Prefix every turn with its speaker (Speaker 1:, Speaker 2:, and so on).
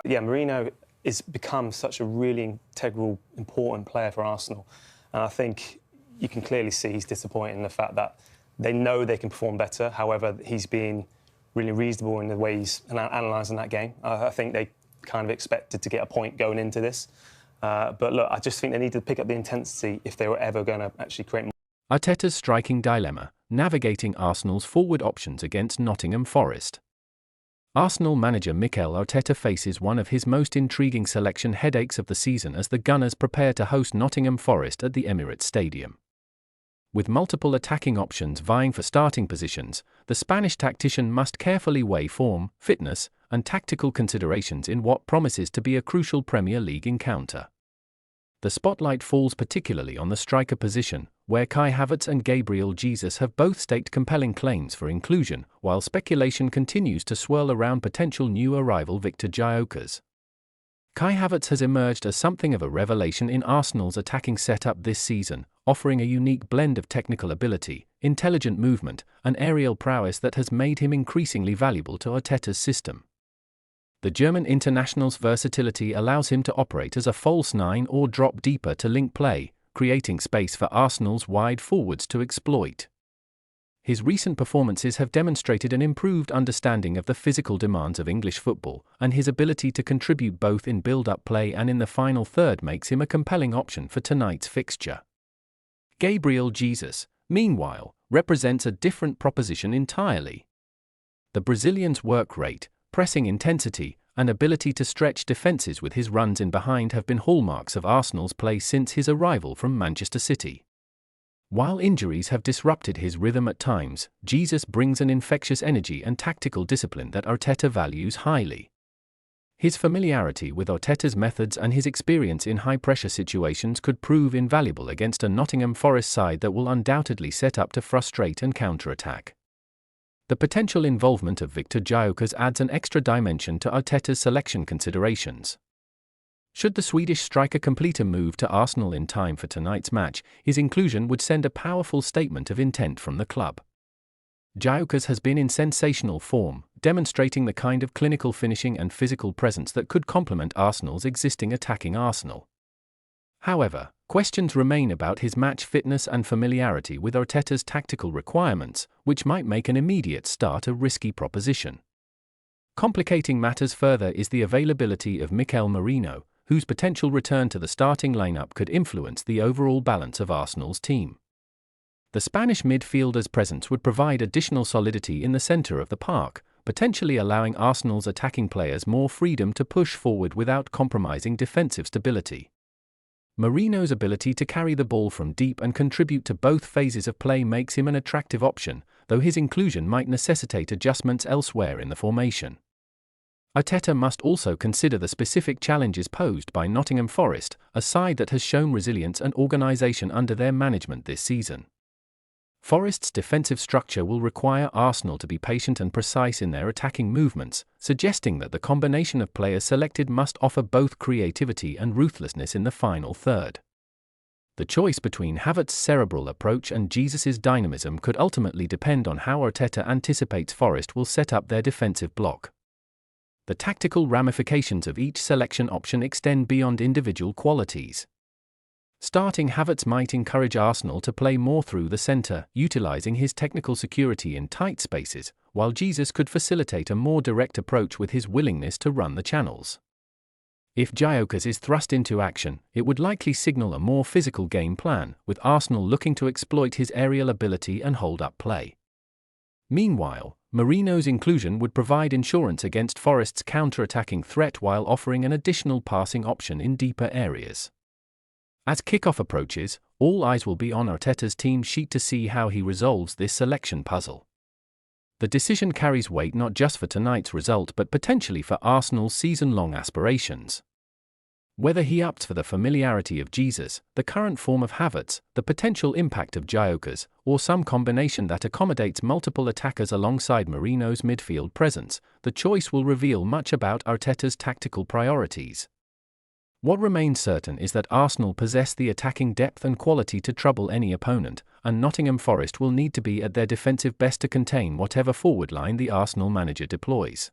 Speaker 1: Yeah, Merino has become such a really integral, important player for Arsenal. And I think you can clearly see he's disappointed in the fact that they know they can perform better. However, he's been really reasonable in the way he's analysing that game. I think they kind of expected to get a point going into this. But look, I just think they needed to pick up the intensity if they were ever going to actually create more.
Speaker 2: Arteta's striking dilemma, navigating Arsenal's forward options against Nottingham Forest. Arsenal manager Mikel Arteta faces one of his most intriguing selection headaches of the season as the Gunners prepare to host Nottingham Forest at the Emirates Stadium. With multiple attacking options vying for starting positions, the Spanish tactician must carefully weigh form, fitness, and tactical considerations in what promises to be a crucial Premier League encounter. The spotlight falls particularly on the striker position, where Kai Havertz and Gabriel Jesus have both staked compelling claims for inclusion, while speculation continues to swirl around potential new arrival Viktor Gyökeres. Kai Havertz has emerged as something of a revelation in Arsenal's attacking setup this season, offering a unique blend of technical ability, intelligent movement, and aerial prowess that has made him increasingly valuable to Arteta's system. The German international's versatility allows him to operate as a false nine or drop deeper to link play, creating space for Arsenal's wide forwards to exploit. His recent performances have demonstrated an improved understanding of the physical demands of English football, and his ability to contribute both in build-up play and in the final third makes him a compelling option for tonight's fixture. Gabriel Jesus, meanwhile, represents a different proposition entirely. The Brazilian's work rate, pressing intensity, and ability to stretch defences with his runs in behind have been hallmarks of Arsenal's play since his arrival from Manchester City. While injuries have disrupted his rhythm at times, Jesus brings an infectious energy and tactical discipline that Arteta values highly. His familiarity with Arteta's methods and his experience in high-pressure situations could prove invaluable against a Nottingham Forest side that will undoubtedly set up to frustrate and counter-attack. The potential involvement of Viktor Gyökeres adds an extra dimension to Arteta's selection considerations. Should the Swedish striker complete a move to Arsenal in time for tonight's match, his inclusion would send a powerful statement of intent from the club. Gyökeres has been in sensational form, demonstrating the kind of clinical finishing and physical presence that could complement Arsenal's existing attacking arsenal. However, questions remain about his match fitness and familiarity with Arteta's tactical requirements, which might make an immediate start a risky proposition. Complicating matters further is the availability of Mikel Merino, whose potential return to the starting lineup could influence the overall balance of Arsenal's team. The Spanish midfielder's presence would provide additional solidity in the centre of the park, potentially allowing Arsenal's attacking players more freedom to push forward without compromising defensive stability. Merino's ability to carry the ball from deep and contribute to both phases of play makes him an attractive option, though his inclusion might necessitate adjustments elsewhere in the formation. Arteta must also consider the specific challenges posed by Nottingham Forest, a side that has shown resilience and organisation under their management this season. Forest's defensive structure will require Arsenal to be patient and precise in their attacking movements, suggesting that the combination of players selected must offer both creativity and ruthlessness in the final third. The choice between Havertz's cerebral approach and Jesus' dynamism could ultimately depend on how Arteta anticipates Forest will set up their defensive block. The tactical ramifications of each selection option extend beyond individual qualities. Starting Havertz might encourage Arsenal to play more through the centre, utilising his technical security in tight spaces, while Jesus could facilitate a more direct approach with his willingness to run the channels. If Gyökeres is thrust into action, it would likely signal a more physical game plan, with Arsenal looking to exploit his aerial ability and hold-up play. Meanwhile, Merino's inclusion would provide insurance against Forest's counter-attacking threat while offering an additional passing option in deeper areas. As kickoff approaches, all eyes will be on Arteta's team sheet to see how he resolves this selection puzzle. The decision carries weight not just for tonight's result but potentially for Arsenal's season-long aspirations. Whether he opts for the familiarity of Jesus, the current form of Havertz, the potential impact of Gyökeres, or some combination that accommodates multiple attackers alongside Merino's midfield presence, the choice will reveal much about Arteta's tactical priorities. What remains certain is that Arsenal possess the attacking depth and quality to trouble any opponent, and Nottingham Forest will need to be at their defensive best to contain whatever forward line the Arsenal manager deploys.